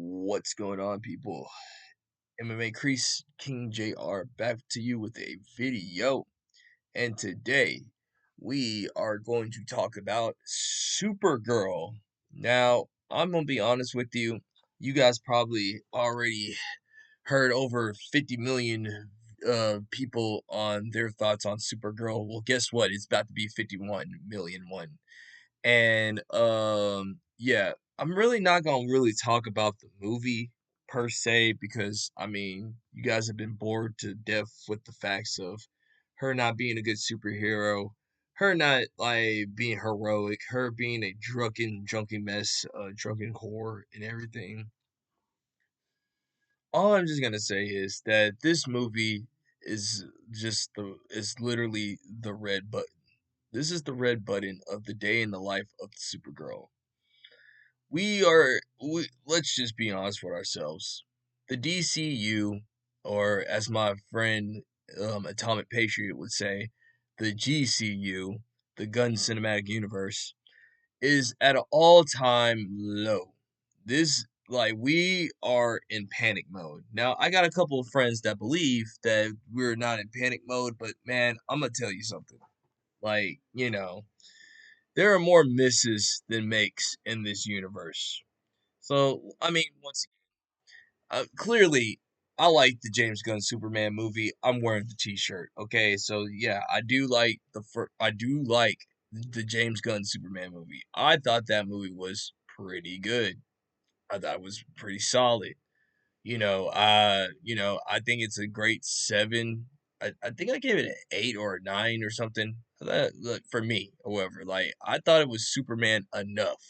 What's going on, people? MMA-Kreese-King JR back to you with a video. And today we are going to talk about SuperGirl. Now, I'm going to be honest with you. You guys probably already heard over 50 million people on their thoughts on SuperGirl. Well, guess what? It's about to be 51 million one. And yeah, I'm really not gonna really talk about the movie per se because I mean, you guys have been bored to death with the facts of her not being a good superhero, her not like being heroic, her being a drunken mess, drunken whore and everything. All I'm just gonna say is that this movie is is literally the red button. This is the red button of the day in the life of Supergirl. Let's just be honest with ourselves. The DCU, or as my friend Atomic Patriot would say, the GCU, the Gun Cinematic Universe, is at an all-time low. We are in panic mode. Now, I got a couple of friends that believe that we're not in panic mode, but man, I'm gonna tell you something. There are more misses than makes in this universe. So, I mean, clearly, I like the James Gunn Superman movie. I'm wearing the T-shirt. Okay, so yeah, I do like the James Gunn Superman movie. I thought that movie was pretty good. I thought it was pretty solid. I think it's a great seven. I think I gave it an 8 or a 9 or something. Look, for me, however, like I thought it was Superman enough.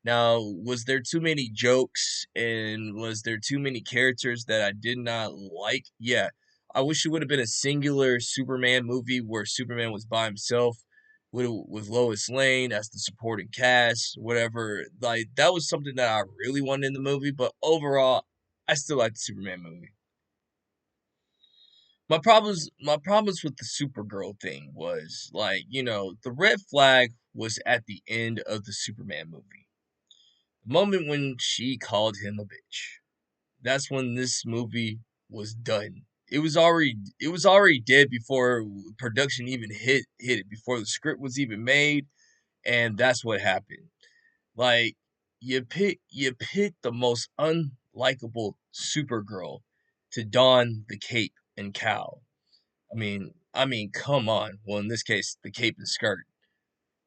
Now, was there too many jokes and was there too many characters that I did not like? Yeah. I wish it would have been a singular Superman movie where Superman was by himself with Lois Lane as the supporting cast, whatever. Like that was something that I really wanted in the movie, but overall I still like the Superman movie. My problems with the Supergirl thing was the red flag was at the end of the Superman movie. The moment when she called him a bitch. That's when this movie was done. It was already dead before production even hit it, before the script was even made, and that's what happened. Like you pick the most unlikable Supergirl to don the cape and cowl. I mean, come on. Well, in this case, the cape and skirt.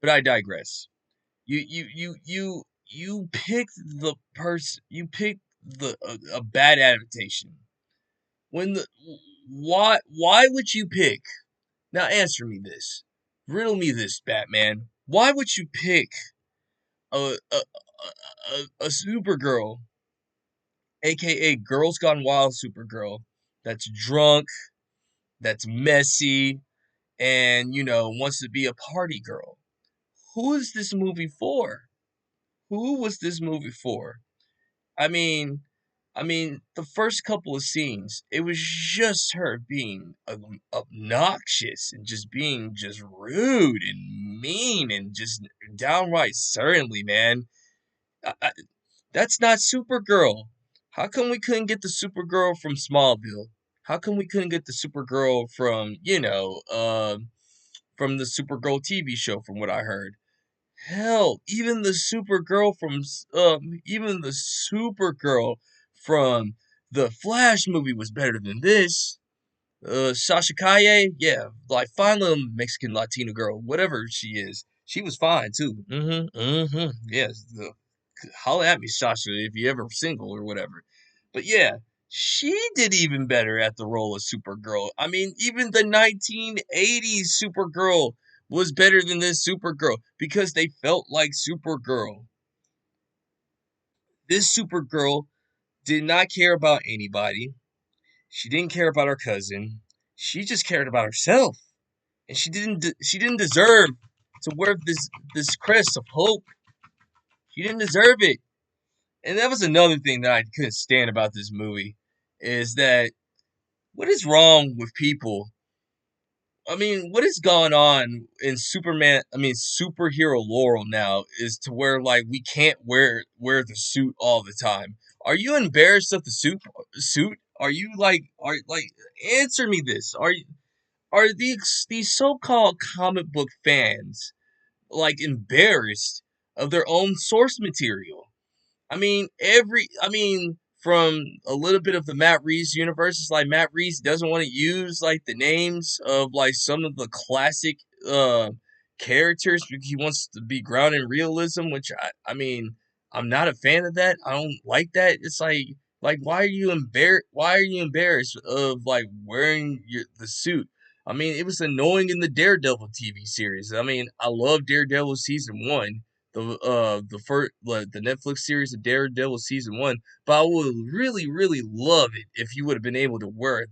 But I digress. You picked the person. You picked a bad adaptation. When the why would you pick? Now answer me this. Riddle me this, Batman. Why would you pick a Supergirl, aka Girls Gone Wild Supergirl, that's drunk, that's messy, and wants to be a party girl? Who is this movie for? Who was this movie for? I mean, the first couple of scenes, it was just her being obnoxious and just being just rude and mean and just downright certainly, man. I, That's not Supergirl. How come we couldn't get the Supergirl from Smallville? How come we couldn't get the Supergirl from, from the Supergirl TV show, from what I heard? Hell, even the Supergirl from the Flash movie was better than this. Sasha Calle, yeah, like fine little Mexican Latina girl, whatever she is, she was fine too. Yes, holla at me, Sasha, if you ever single or whatever. But yeah, she did even better at the role of Supergirl. I mean, even the 1980s Supergirl was better than this Supergirl because they felt like Supergirl. This Supergirl did not care about anybody. She didn't care about her cousin. She just cared about herself, and she didn't deserve to wear this crest of hope. She didn't deserve it. And that was another thing that I couldn't stand about this movie is that what is wrong with people? I mean, what is going on in superhero Laurel now is to where like we can't wear the suit all the time. Are you embarrassed of the suit? Are you like answer me this? Are these so-called comic book fans like embarrassed of their own source material? From a little bit of the Matt Reeves universe, it's like Matt Reeves doesn't want to use like the names of like some of the classic uh characters because he wants to be grounded in realism, which I'm not a fan of that. I don't like that. It's like why are you embarrassed of like wearing the suit? It was annoying in the Daredevil TV series. I love Daredevil season 1, the Netflix series of Daredevil season 1. But I would really, really love it if he would have been able to wear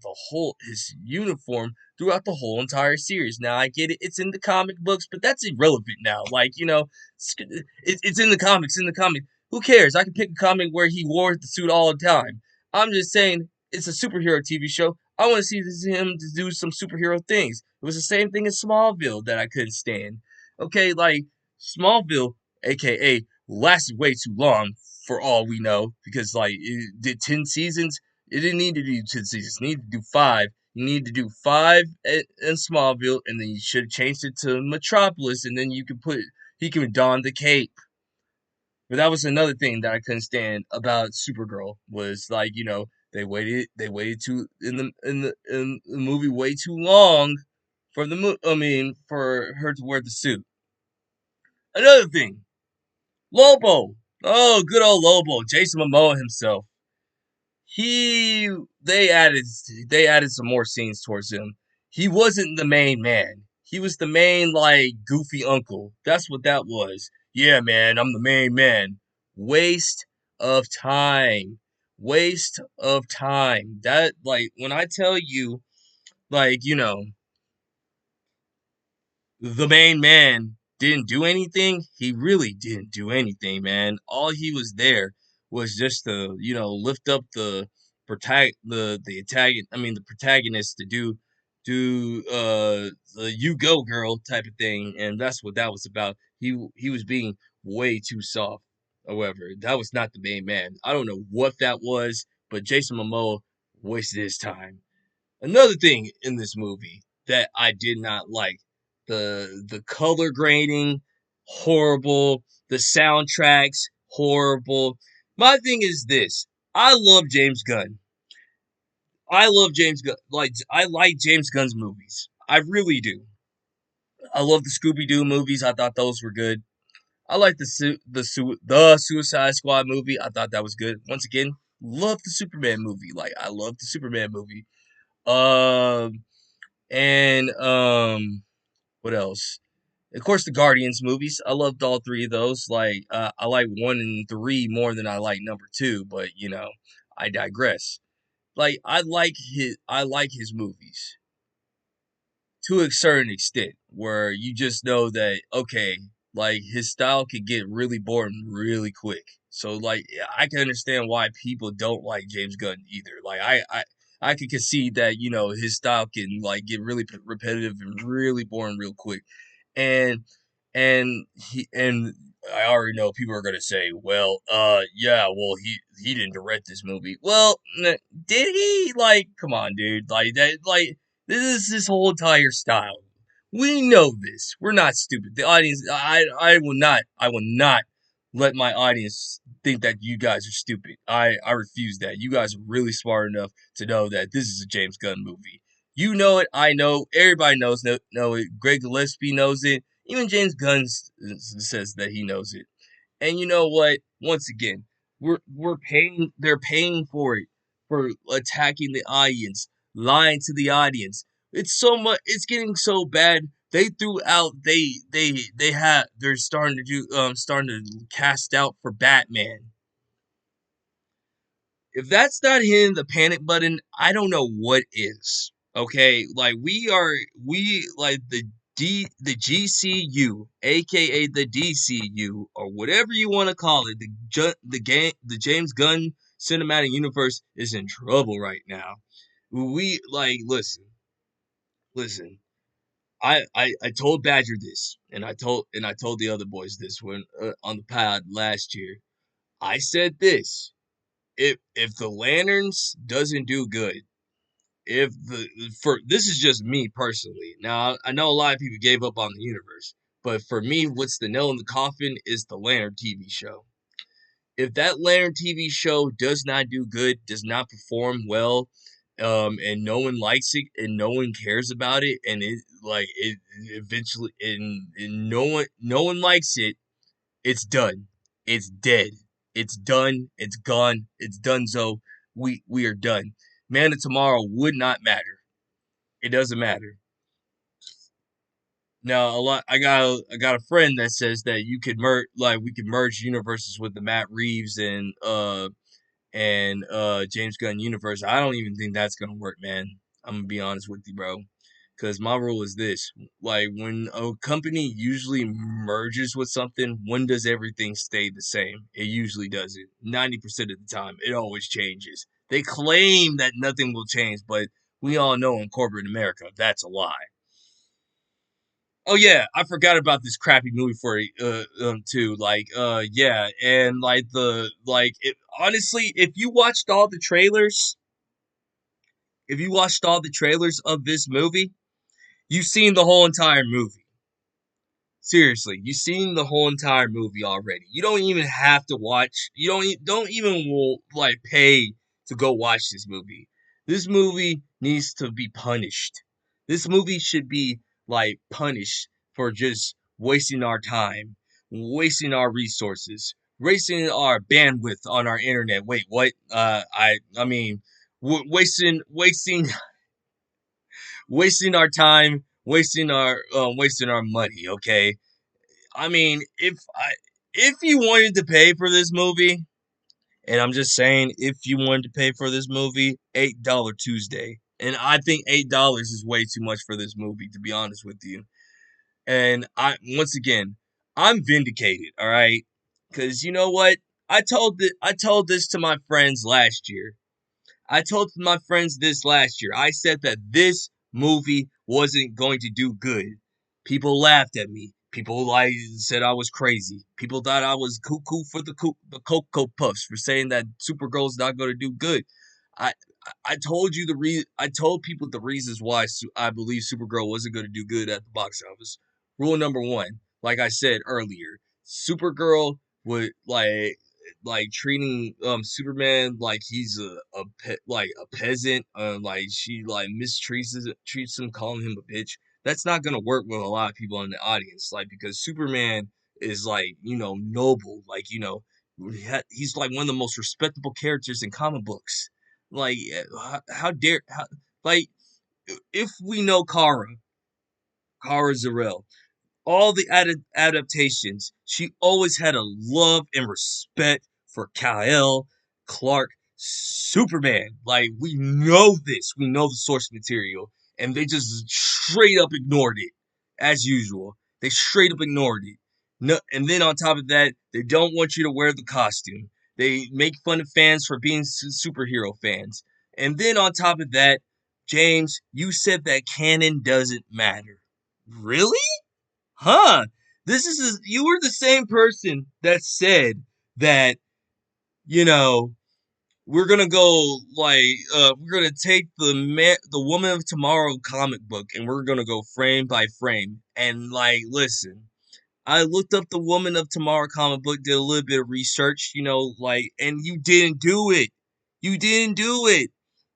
his uniform throughout the whole entire series. Now I get it; it's in the comic books, but that's irrelevant now. It's in the comics. In the comic, who cares? I can pick a comic where he wore the suit all the time. I'm just saying it's a superhero TV show. I want to see him to do some superhero things. It was the same thing in Smallville that I couldn't stand. Okay, like Smallville, aka lasted way too long for all we know because like it did 10 seasons. It didn't need to do 10 seasons. It needed to do 5. You need to do 5 in Smallville, and then you should have changed it to Metropolis, and then he can don the cape. But that was another thing that I couldn't stand about Supergirl was like, they waited too in the movie way too long for for her to wear the suit. Another thing, Lobo. Oh, good old Lobo, Jason Momoa himself. He they added some more scenes towards him. He wasn't the main man. He was the main like goofy uncle. That's what that was. Yeah, man, I'm the main man. Waste of time. Waste of time. That like when I tell you like, the main man didn't do anything, he really didn't do anything, man. All he was there was just to, lift up the protagonist to do the you go girl type of thing, and that's what that was about. He was being way too soft. However, that was not the main man. I don't know what that was, but Jason Momoa wasted his time. Another thing in this movie that I did not like, the color grading, horrible. The soundtracks, horrible. My thing is this. I love James Gunn. I love James Gunn. Like I like James Gunn's movies. I really do. I love the Scooby Doo movies. I thought those were good. I like the Suicide Squad movie. I thought that was good. Once again, love the Superman movie. Like I love the Superman movie. Um And what else? Of course, the Guardians movies. I loved all three of those. I like 1 and 3 more than I like number 2. But I digress. I like his movies to a certain extent, where you just know that okay, like his style could get really boring really quick. So like I can understand why people don't like James Gunn either. I can concede that his style can like get really repetitive and really boring real quick, and and I already know people are gonna say, well, yeah, well he didn't direct this movie. Well, did he? Like, come on, dude. Like that, like this is his whole entire style. We know this. We're not stupid. The audience, I will not let my audience think that you guys are stupid. I refuse that. You guys are really smart enough to know that this is a James Gunn movie. You know it. I know. Everybody know it. Greg Gillespie knows it. Even James Gunn says that he knows it. And you know what? Once again, we're paying. They're paying for it for attacking the audience, lying to the audience. It's so much. It's getting so bad. They threw out. They're starting to starting to cast out for Batman. If that's not hitting the panic button, I don't know what is. Okay, like we like the GCU, aka the DCU, or whatever you want to call it, the James Gunn cinematic universe is in trouble right now. We like listen. I told Badger this, and I told the other boys this when on the pod last year. I said this. if the Lanterns doesn't do good, if the for this is just me personally. Now I know a lot of people gave up on the universe, but for me, what's the nail in the coffin is the Lantern TV show. If that Lantern TV show does not do good, does not perform well, and no one likes it and no one cares about it, and it eventually and no one likes it, it's done. It's dead. It's done. It's gone. It's done. So we are done. Man of Tomorrow would not matter. It doesn't matter. Now a lot. I got a friend that says that you could merge like we could merge universes with the Matt Reeves and James Gunn universe. I don't even think that's gonna work, man. I'm gonna be honest with you, bro. Because my rule is this: like when a company usually merges with something, when does everything stay the same? It usually doesn't. 90% of the time, it always changes. They claim that nothing will change, but we all know in corporate America that's a lie. Oh yeah, I forgot about this crappy movie for too. Yeah, and honestly, if you watched all the trailers of this movie, you've seen the whole entire movie. Seriously, you've seen the whole entire movie already. You don't even have to watch. Don't even will like pay to go watch this movie. This movie needs to be punished. This movie should be like punished for just wasting our time, wasting our resources, wasting our bandwidth on our internet. Wait, what? I mean, wasting wasting our time, wasting our money. Okay, I mean, if you wanted to pay for this movie, and I'm just saying, if you wanted to pay for this movie, $8 Tuesday, and I think $8 is way too much for this movie, to be honest with you. And once again, I'm vindicated. All right, because you know what? I told this to my friends last year. I told my friends this last year. I said that this movie wasn't going to do good. People laughed at me. People said I was crazy. People thought I was cuckoo for the Cocoa Puffs for saying that Supergirl's not going to do good. I I told you I told people the reasons why I believe Supergirl wasn't going to do good at the box office. Rule number one, like I said earlier, Supergirl would treating Superman like he's a peasant, like she like treats him, calling him a bitch. That's not gonna work with a lot of people in the audience, like because Superman is like noble, like he's like one of the most respectable characters in comic books. Like how dare how like if we know Kara Zor-El, all the adaptations, she always had a love and respect for Kal-El, Clark, Superman. Like, we know this. We know the source material. And they just straight up ignored it, as usual. They straight up ignored it. No, and then on top of that, they don't want you to wear the costume. They make fun of fans for being superhero fans. And then on top of that, James, you said that canon doesn't matter. Really? Huh? You were the same person that said that, you know, we're gonna take the Woman of Tomorrow comic book and we're gonna go frame by frame. And like, listen, I looked up the Woman of Tomorrow comic book, did a little bit of research, and you didn't do it. You didn't do it.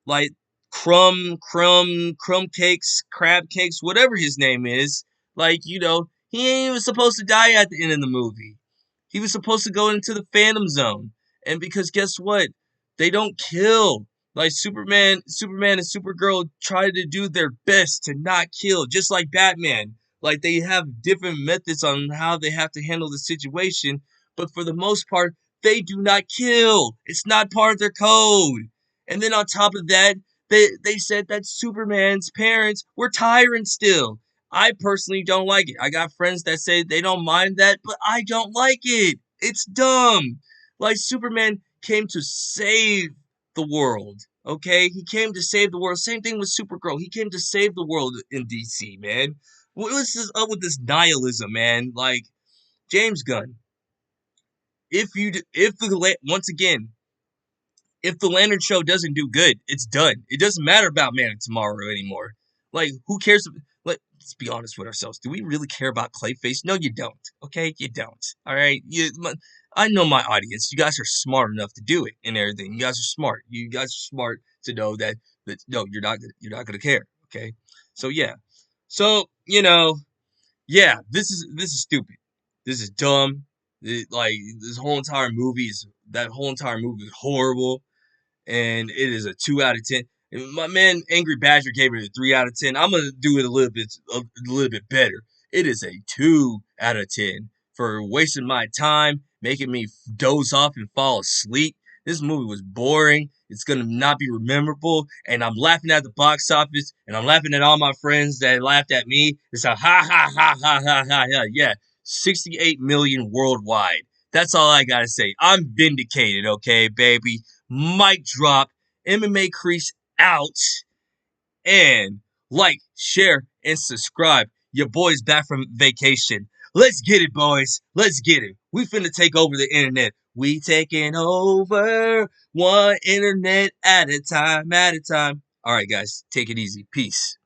Like crumb cakes, crab cakes, whatever his name is. Like, he ain't even supposed to die at the end of the movie. He was supposed to go into the Phantom Zone. And because guess what? They don't kill. Like Superman and Supergirl try to do their best to not kill, just like Batman. Like they have different methods on how they have to handle the situation, but for the most part, they do not kill. It's not part of their code. And then on top of that, they said that Superman's parents were tyrants still. I personally don't like it. I got friends that say they don't mind that, but I don't like it. It's dumb. Like Superman came to save the world. Okay, he came to save the world. Same thing with Supergirl. He came to save the world in DC, man. What's this up with this nihilism, man? Like James Gunn, if you once again, if the Lantern Show doesn't do good, it's done. It doesn't matter about Man of Tomorrow anymore. Like, who cares? Let's be honest with ourselves. Do we really care about Clayface? No, you don't. Okay, you don't. All right, I know my audience. You guys are smart enough to do it and everything. You guys are smart. You guys are smart to know that no, you're not gonna care. Okay, so yeah, so yeah, this is stupid. This is dumb. Like that whole entire movie is horrible, and it is a 2 out of 10. My man Angry Badger gave it a 3 out of 10. I'm gonna do it a little bit better. It is a 2 out of 10 for wasting my time, making me doze off and fall asleep. This movie was boring. It's gonna not be memorable, and I'm laughing at the box office, and I'm laughing at all my friends that laughed at me. It's a ha ha ha ha ha ha ha. Yeah, 68 million worldwide. That's all I gotta say. I'm vindicated, okay, baby. Mic drop. MMA Crease out. And like, share, and subscribe. Your boy's back from vacation. Let's get it, boys. Let's get it. We finna take over the internet. We taking over one internet at a time, at a time. All right, guys, take it easy. Peace.